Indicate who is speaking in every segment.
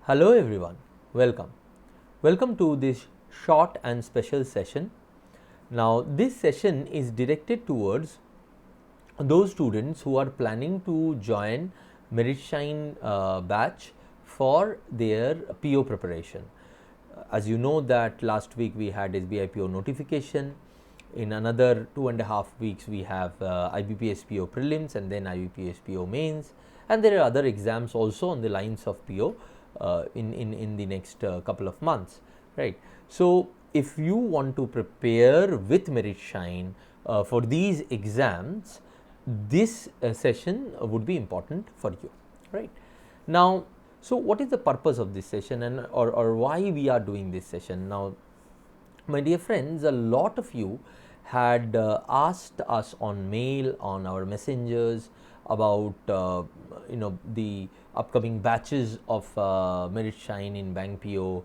Speaker 1: Hello everyone, welcome. Welcome to this short and special session. Now this session is directed towards those students who are planning to join Merit Shine batch for their PO preparation. As you know that last week we had SBI PO notification. In another 2.5 weeks we have IBPS PO prelims and then IBPS PO mains, and there are other exams also on the lines of PO in the next couple of months, right. So if you want to prepare with Merit Shine for these exams, this session would be important for you, right. Now, so what is the purpose of this session, and or why we are doing this session? Now, my dear friends, a lot of you had asked us on mail, on our messengers, about the upcoming batches of Merit Shine in Bank PO,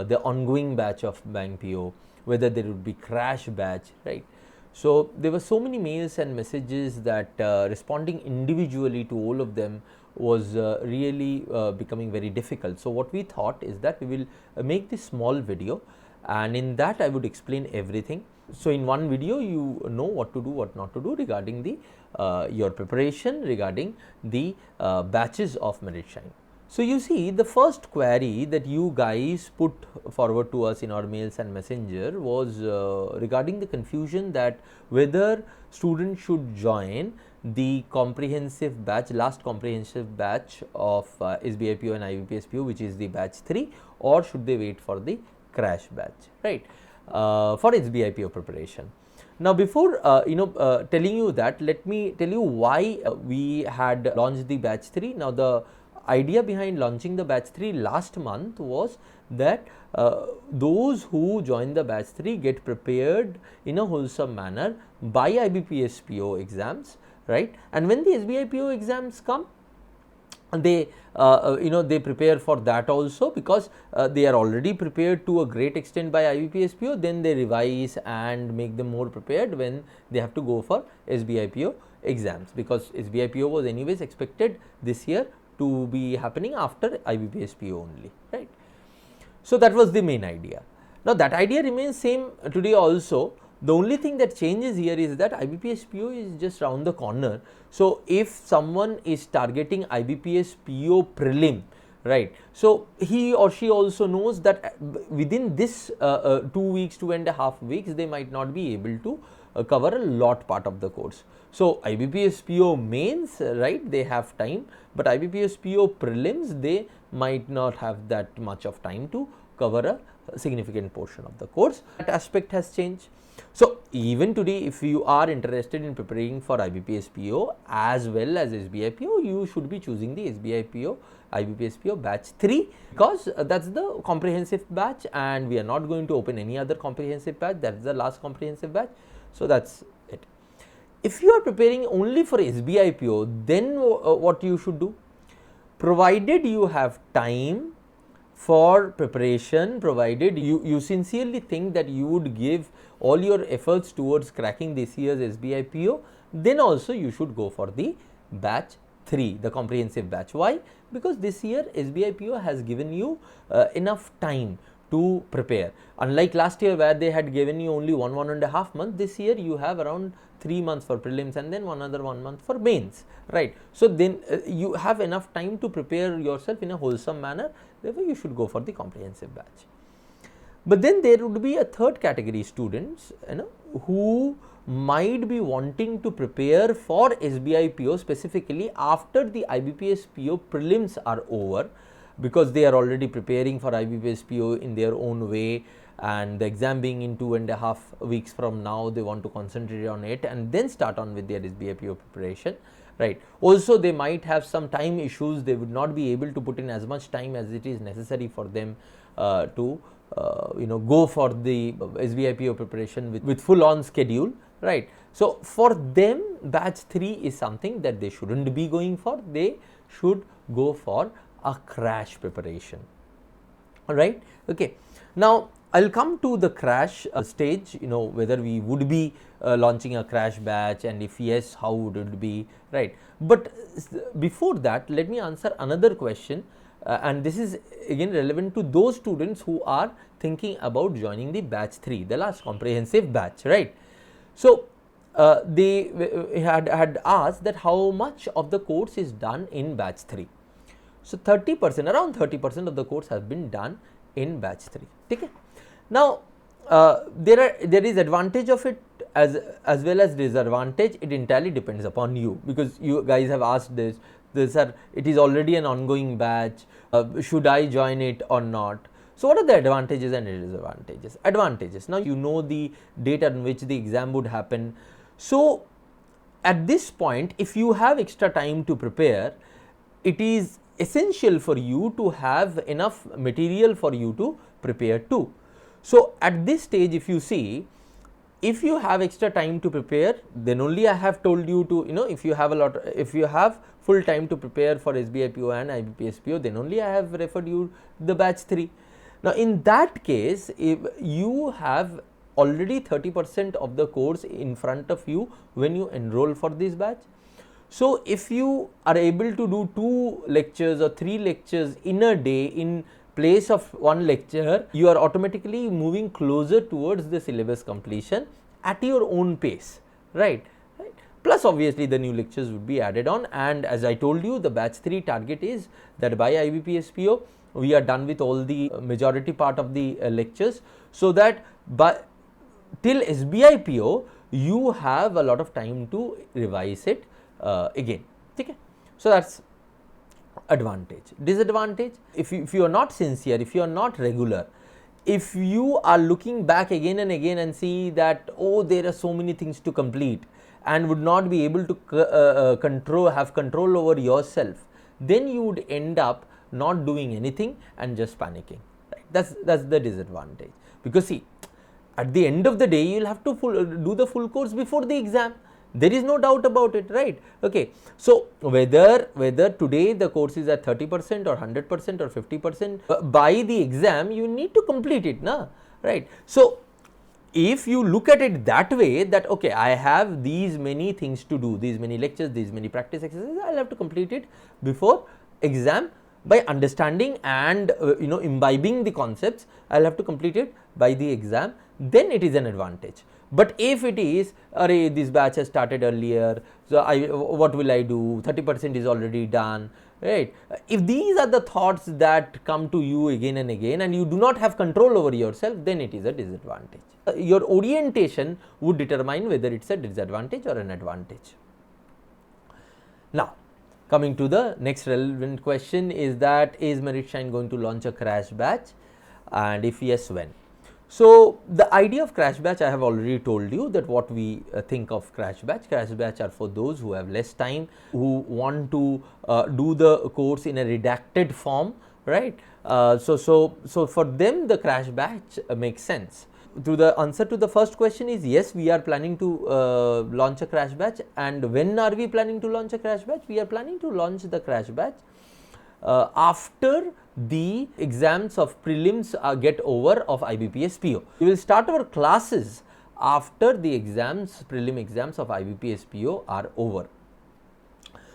Speaker 1: the ongoing batch of Bank PO, whether there would be crash batch, right. So there were so many mails and messages that responding individually to all of them was really becoming very difficult. So what we thought is that we will make this small video, and in that I would explain everything. So in one video you know what to do, what not to do regarding the your preparation, regarding the batches of Merit Shine. So you see, the first query that you guys put forward to us in our mails and messenger was regarding the confusion that whether students should join the comprehensive batch, last comprehensive batch of SBI PO and IBPS PO, which is the batch 3, or should they wait for the crash batch, right, for SBI PO preparation. Now, before telling you that, let me tell you why we had launched the batch 3. Now, the idea behind launching the batch 3 last month was that those who join the batch 3 get prepared in a wholesome manner by IBPS PO exams, right, and when the SBI PO exams come, they they prepare for that also, because they are already prepared to a great extent by IBPS PO, then they revise and make them more prepared when they have to go for SBI PO exams, because SBI PO was anyways expected this year to be happening after IBPS PO only, right. So that was the main idea. Now that idea remains same today also. The only thing that changes here is that IBPS PO is just round the corner. So if someone is targeting IBPS PO prelim, right, so he or she also knows that within this 2 weeks, 2.5 weeks, they might not be able to cover a lot part of the course. So IBPS PO mains, right, they have time, but IBPS PO prelims, they might not have that much of time to cover a significant portion of the course. That aspect has changed. So even today, if you are interested in preparing for IBPS PO as well as SBI PO, you should be choosing the SBI PO IBPS PO batch 3, because that's the comprehensive batch, and we are not going to open any other comprehensive batch. That's the last comprehensive batch. So that's it. If you are preparing only for SBI PO, then what you should do? Provided you have time for preparation, provided you sincerely think that you would give all your efforts towards cracking this year's SBI PO, then also you should go for the batch 3, the comprehensive batch. Why? Because this year SBI PO has given you enough time to prepare. Unlike last year where they had given you only 1.5 months, this year you have around 3 months for prelims and then another 1 month for mains, right. So then you have enough time to prepare yourself in a wholesome manner. Therefore you should go for the comprehensive batch. But then there would be a third category students, who might be wanting to prepare for SBI PO specifically after the IBPS PO prelims are over, because they are already preparing for IBPS PO in their own way, and the exam being in 2.5 weeks from now, they want to concentrate on it and then start on with their SBI PO preparation, right. Also they might have some time issues, they would not be able to put in as much time as it is necessary for them to go for the SBI PO preparation with full on schedule, right. So for them batch 3 is something that they shouldn't be going for, they should go for a crash preparation, alright, okay. Now I'll come to the crash stage, whether we would be launching a crash batch, and if yes, how would it be, right. But before that, let me answer another question and this is again relevant to those students who are thinking about joining the batch 3, the last comprehensive batch, right. So, they had asked that how much of the course is done in batch 3. So, 30%, around 30% of the course has been done in batch 3. Okay. Now, there is advantage of it as well as disadvantage. It entirely depends upon you, because you guys have asked this sir, it is already an ongoing batch, should I join it or not. So, what are the advantages and disadvantages? Advantages, now you know the date on which the exam would happen. So, at this point, if you have extra time to prepare, it is essential for you to have enough material for you to prepare too. So, at this stage, if you see, if you have extra time to prepare, then only I have told you to, if you have full time to prepare for SBI PO and IBPS PO, then only I have referred you the batch 3. Now, in that case, if you have already 30% of the course in front of you when you enroll for this batch. So, if you are able to do 2 lectures or 3 lectures in a day in place of 1 lecture, you are automatically moving closer towards the syllabus completion at your own pace, right. Plus, obviously, the new lectures would be added on, and as I told you, the batch 3 target is that by IBPS PO we are done with all the majority part of the lectures, so that by till SBI PO you have a lot of time to revise it again. Okay. So, that is advantage. Disadvantage, if you are not sincere, if you are not regular, if you are looking back again and again and see that, oh, there are so many things to complete and would not be able to have control over yourself, then you would end up not doing anything and just panicking, right. That's the disadvantage, because see, at the end of the day you will have to do the full course before the exam. There is no doubt about it, right. Okay. So, whether today the course is at 30% or 100% or 50%, by the exam you need to complete it, right. So, if you look at it that way, that okay, I have these many things to do, these many lectures, these many practice exercises, I will have to complete it before exam by understanding and imbibing the concepts, I will have to complete it by the exam, then it is an advantage. But if it is, array, this batch has started earlier, so what will I do, 30% is already done, right. If these are the thoughts that come to you again and again and you do not have control over yourself, then it is a disadvantage. Your orientation would determine whether it is a disadvantage or an advantage. Now, coming to the next relevant question is that, is Meritshine going to launch a crash batch, and if yes, when? So, the idea of crash batch, I have already told you that what we think of crash batch. Crash batch are for those who have less time, who want to do the course in a redacted form, right. So for them the crash batch makes sense. To the answer to the first question is yes, we are planning to launch a crash batch. And when are we planning to launch a crash batch? We are planning to launch the crash batch after the exams of prelims get over of IBPS PO. We will start our classes after the prelim exams of IBPS PO are over.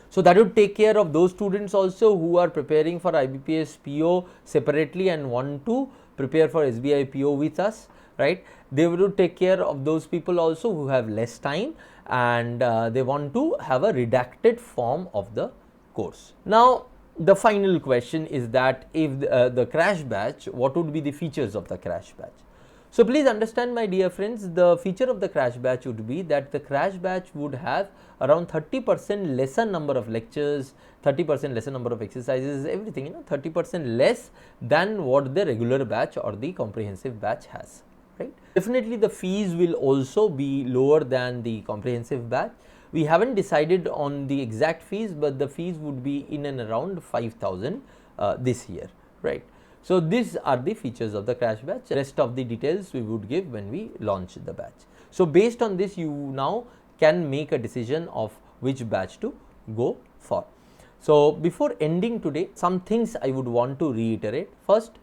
Speaker 1: So, that would take care of those students also who are preparing for IBPS PO separately and want to prepare for SBI PO with us, right. They would take care of those people also who have less time and they want to have a redacted form of the course. Now, the final question is that if the crash batch, what would be the features of the crash batch? So, please understand, my dear friends, the feature of the crash batch would be that the crash batch would have around 30% lesser number of lectures, 30% lesser number of exercises, everything, 30% less than what the regular batch or the comprehensive batch has, right. Definitely the fees will also be lower than the comprehensive batch. We haven't decided on the exact fees, but the fees would be in and around 5,000 this year, right. So, these are the features of the crash batch. Rest of the details we would give when we launch the batch. So, based on this, you now can make a decision of which batch to go for. So, before ending today, some things I would want to reiterate. First,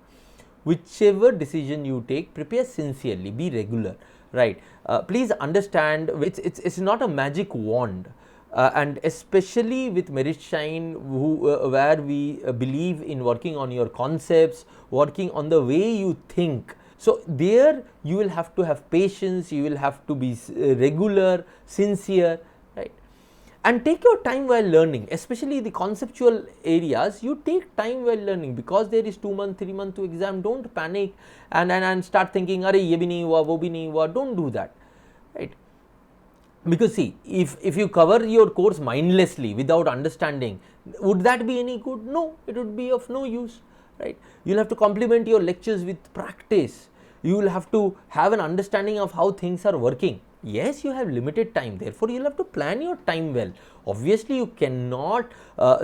Speaker 1: whichever decision you take, prepare sincerely, be regular, right. Please understand, it's not a magic wand. and especially with Merit Shine, where we believe in working on your concepts, working on the way you think. So there you will have to have patience, you will have to be regular, sincere, right? And take your time while learning, especially the conceptual areas. You take time while learning, because there is 2 months, 3 months to exam. Don't panic and start thinking, "Arey, ye bhi nahi hua, wo bhi nahi hua." Don't do that, right? Because see, if you cover your course mindlessly without understanding, would that be any good? No, it would be of no use, right? You'll have to complement your lectures with practice. You will have to have an understanding of how things are working. Yes, you have limited time, therefore you'll have to plan your time well. Obviously you cannot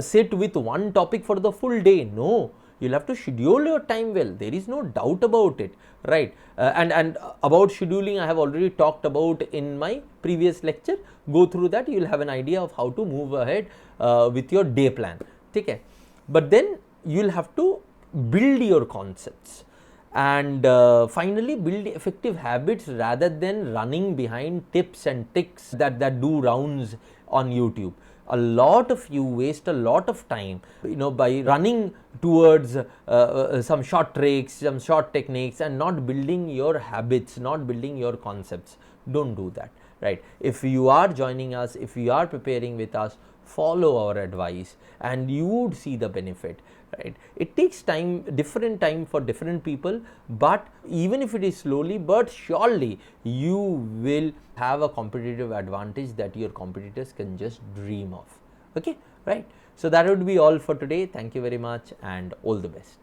Speaker 1: sit with one topic for the full day. No, you'll have to schedule your time well. There is no doubt about it, right? And about scheduling I have already talked about in my previous lecture. Go through that, you will have an idea of how to move ahead with your day plan. Okay, but then you will have to build your concepts, and finally build effective habits rather than running behind tips and tricks that do rounds on YouTube. A lot of you waste a lot of time, by running towards some short tricks, some short techniques, and not building your habits, not building your concepts. Don't do that, right? If you are joining us, if you are preparing with us, follow our advice and you would see the benefit, right? It takes time, different time for different people, but even if it is slowly but surely, you will have a competitive advantage that your competitors can just dream of. Okay, right? So that would be all for today. Thank you very much and all the best.